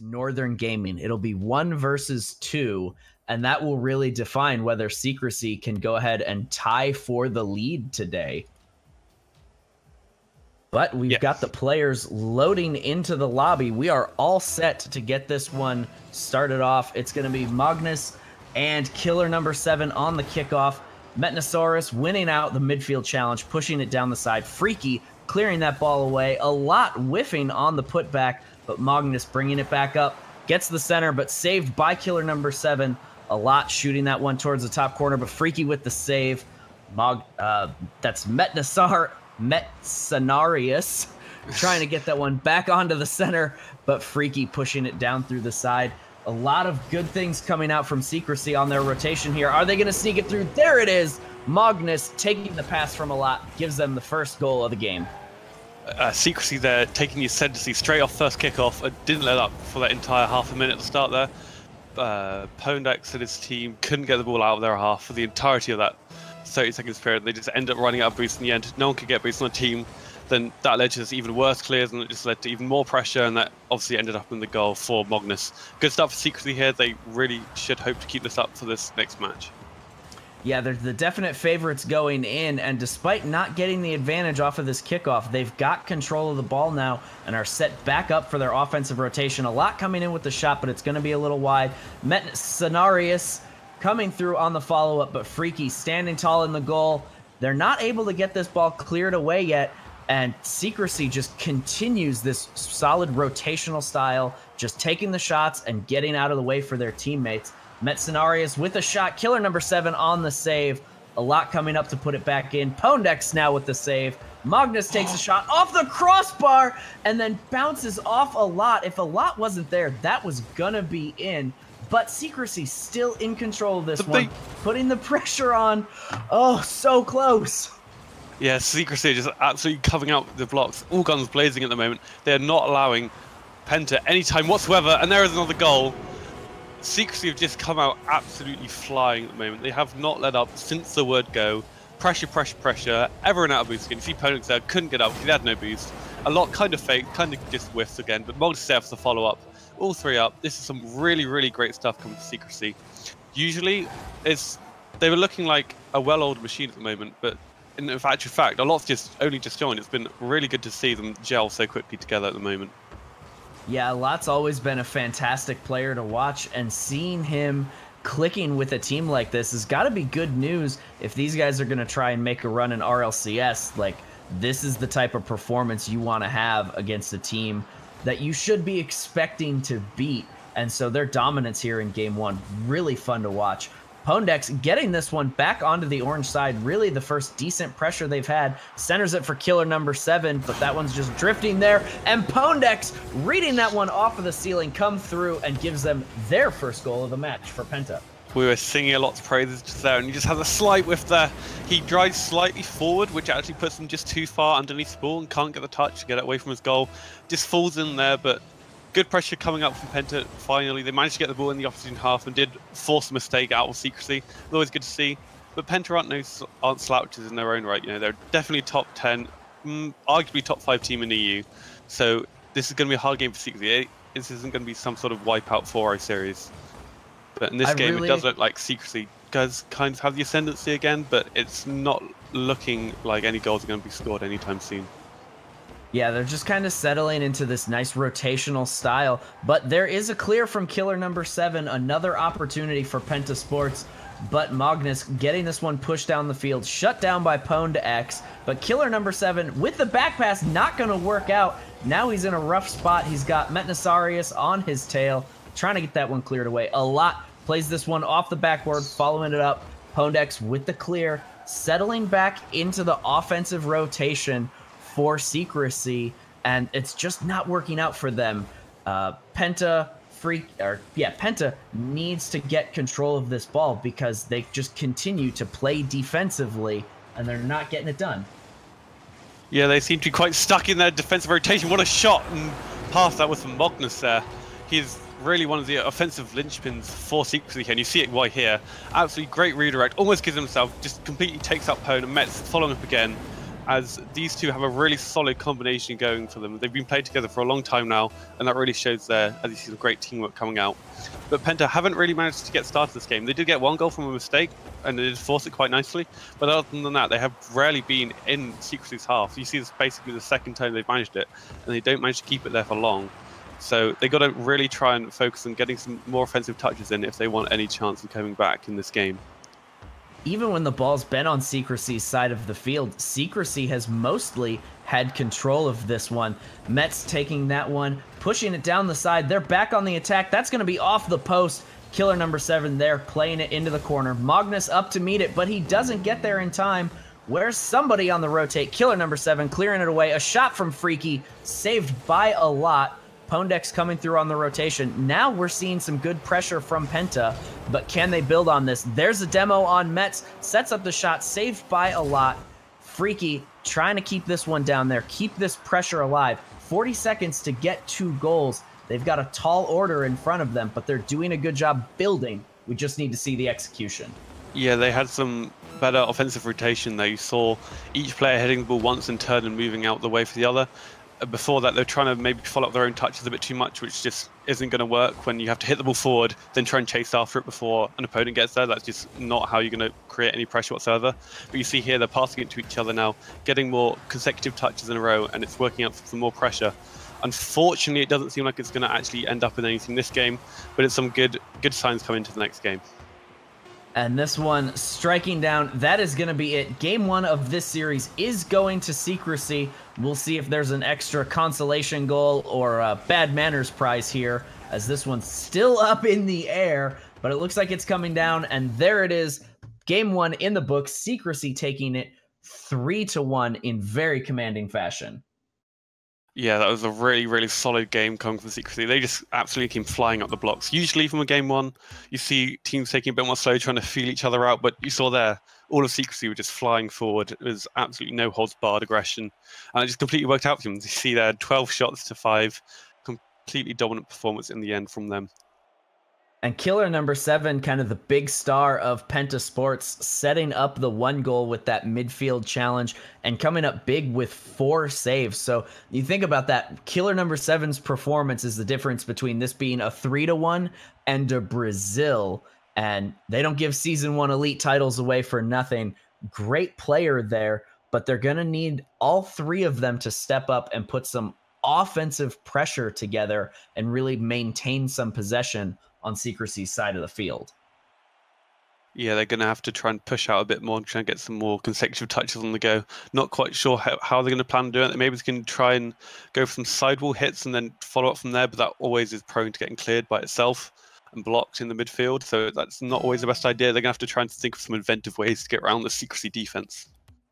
Northern Gaming. It'll be 1 versus 2, and that will really define whether Secrecy can go ahead and tie for the lead today. But we've got the players loading into the lobby. We are all set to get this one started off. It's going to be Magnus and Killer number 7 on the kickoff. Metnosaurus winning out the midfield challenge, pushing it down the side. Freaky clearing that ball away. A lot whiffing on the putback, but Magnus bringing it back up. Gets the center, but saved by Killer number 7. A lot shooting that one towards the top corner, but Freaky with the save. That's Metsanarius trying to get that one back onto the center, but Freaky pushing it down through the side. A lot of good things coming out from Secrecy on their rotation here. Are they going to sneak it through? There it is. Magnus taking the pass from a lot gives them the first goal of the game. Secrecy there taking the ascendancy straight off first kickoff. Didn't let up for that entire half a minute to start there. Pondex and his team couldn't get the ball out of their half for the entirety of that 30-second period. They just end up running out of boosts in the end. No one could get boosts on the team. Then that led to just even worse clears, and it just led to even more pressure, and that obviously ended up in the goal for Magnus. Good stuff for Secrecy here. They really should hope to keep this up for this next match. Yeah, they're the definite favorites going in, and despite not getting the advantage off of this kickoff, they've got control of the ball now and are set back up for their offensive rotation. A lot coming in with the shot, but it's going to be a little wide. Metsanarius coming through on the follow-up, but Freaky standing tall in the goal. They're not able to get this ball cleared away yet, and Secrecy just continues this solid rotational style, just taking the shots and getting out of the way for their teammates. Metsanarius with a shot. Killer number 7 on the save. A lot coming up to put it back in. Pondex now with the save. Magnus takes a shot off the crossbar and then bounces off a lot. If a lot wasn't there, that was gonna be in. But Secrecy still in control of this one, putting the pressure on. Oh, so close. Yeah, Secrecy are just absolutely covering out the blocks. All guns blazing at the moment. They are not allowing Penta any time whatsoever, and there is another goal. Secrecy have just come out absolutely flying at the moment. They have not let up since the word go. Pressure, pressure, pressure. Everyone out of boost again. You see Ponix there, couldn't get up, he had no boost. A lot kind of fake, kind of just whiffs again, but Magnus there for the follow-up. All 3 up. This is some really, really great stuff coming from Secrecy. Usually, they were looking like a well-oiled machine at the moment, but in actual fact, a lot's only just joined. It's been really good to see them gel so quickly together at the moment. Yeah, Lot's always been a fantastic player to watch, and seeing him clicking with a team like this has got to be good news if these guys are going to try and make a run in RLCS. Like, this is the type of performance you want to have against a team that you should be expecting to beat. And so their dominance here in Game 1, really fun to watch. Pondex getting this one back onto the orange side, really the first decent pressure they've had. Centers it for Killer number 7, but that one's just drifting there. And Pondex reading that one off of the ceiling, come through and gives them their first goal of the match for Penta. We were singing a lot of praises just there, and he just has a slight whiff there. He drives slightly forward, which actually puts him just too far underneath the ball and can't get the touch to get it away from his goal. Just falls in there, but good pressure coming up from Penta. Finally, they managed to get the ball in the opposition half and did force a mistake out of Secrecy. Always good to see. But Penta aren't slouches in their own right. You know, they're definitely top 10, arguably top 5 team in the EU. So this is going to be a hard game for Secrecy. This isn't going to be some sort of wipeout 4-0 series. But in this game, it does look like Secrecy does kind of have the ascendancy again, but it's not looking like any goals are going to be scored anytime soon. Yeah, they're just kind of settling into this nice rotational style, but there is a clear from Killer number 7, another opportunity for Penta Sports, but Magnus getting this one pushed down the field, shut down by Pwn to X, but Killer number 7 with the back pass not going to work out. Now he's in a rough spot. He's got Metnosaurus on his tail, trying to get that one cleared away. A lot plays this one off the backboard, following it up. Pondex with the clear, settling back into the offensive rotation for Secrecy, and it's just not working out for them. Penta needs to get control of this ball because they just continue to play defensively, and they're not getting it done. Yeah, they seem to be quite stuck in their defensive rotation. What a shot and pass that was from Magnus there. He's really one of the offensive linchpins for Secrecy here, and you see it right here. Absolutely great redirect, almost gives himself, just completely takes up Pwn, and Met's following up again. as these two have a really solid combination going for them. They've been playing together for a long time now, and that really shows there, as you see, some great teamwork coming out. But Penta haven't really managed to get started this game. They did get one goal from a mistake, and they did force it quite nicely. But other than that, they have rarely been in Secrecy's half. You see this basically the second time they've managed it, and they don't manage to keep it there for long. So they got to really try and focus on getting some more offensive touches in if they want any chance of coming back in this game. Even when the ball's been on Secrecy's side of the field, Secrecy has mostly had control of this one. Mets taking that one, pushing it down the side. They're back on the attack. That's going to be off the post. Killer number 7 there, playing it into the corner. Magnus up to meet it, but he doesn't get there in time. Where's somebody on the rotate? Killer number 7 clearing it away. A shot from Freaky, saved by a lot. Pondex coming through on the rotation. Now we're seeing some good pressure from Penta, but can they build on this? There's a demo on Mets, sets up the shot, saved by a lot. Freaky trying to keep this one down there, keep this pressure alive. 40 seconds to get 2 goals. They've got a tall order in front of them, but they're doing a good job building. We just need to see the execution. Yeah, they had some better offensive rotation there. You saw each player hitting the ball once in turn and moving out the way for the other. Before that, they're trying to maybe follow up their own touches a bit too much, which just isn't going to work when you have to hit the ball forward, then try and chase after it before an opponent gets there. That's just not how you're going to create any pressure whatsoever. But you see here, they're passing it to each other now, getting more consecutive touches in a row, and it's working out for some more pressure. Unfortunately, it doesn't seem like it's going to actually end up in anything this game, but it's some good signs coming into the next game. And this one striking down, that is going to be it. Game 1 of this series is going to Secrecy. We'll see if there's an extra consolation goal or a bad manners prize here, as this one's still up in the air, but it looks like it's coming down, and there it is. Game 1 in the books, Secrecy taking it 3-1 in very commanding fashion. Yeah, that was a really solid game coming from Secrecy. They just absolutely came flying up the blocks. Usually from a game 1, you see teams taking a bit more slow, trying to feel each other out, but you saw there, all of Secrecy were just flying forward. It was absolutely no holds barred aggression, and it just completely worked out for them. You see there, 12 shots to 5, completely dominant performance in the end from them. And Killer number 7, kind of the big star of Penta Sports, setting up the 1 goal with that midfield challenge and coming up big with 4 saves. So you think about that, Killer number 7's performance is the difference between this being a 3-1 and a Brazil. And they don't give Season 1 elite titles away for nothing. Great player there, but they're going to need all 3 of them to step up and put some offensive pressure together and really maintain some possession on Secrecy's side of the field. Yeah, they're going to have to try and push out a bit more and try and get some more consecutive touches on the go. Not quite sure how they're going to plan on doing it. Maybe they can try and go for some sidewall hits and then follow up from there, but that always is prone to getting cleared by itself and blocked in the midfield, so that's not always the best idea. They're going to have to try and think of some inventive ways to get around the Secrecy defense.